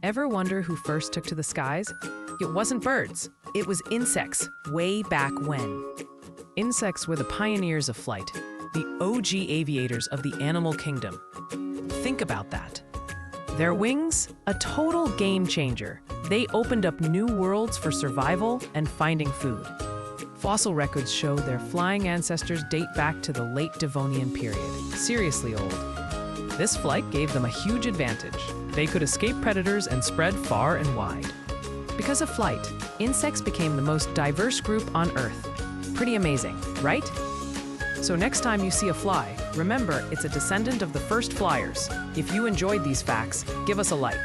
Ever wonder who first took to the skies? It wasn't birds, it was insects, way back when. Insects were the pioneers of flight, the OG aviators of the animal kingdom. Think about that. Their wings, a total game changer. They opened up new worlds for survival and finding food. Fossil records show their flying ancestors date back to the late Devonian period. Seriously old. This flight gave them a huge advantage. They could escape predators and spread far and wide. Because of flight, insects became the most diverse group on Earth. Pretty amazing, right? So next time you see a fly, remember it's a descendant of the first flyers. If you enjoyed these facts, give us a like.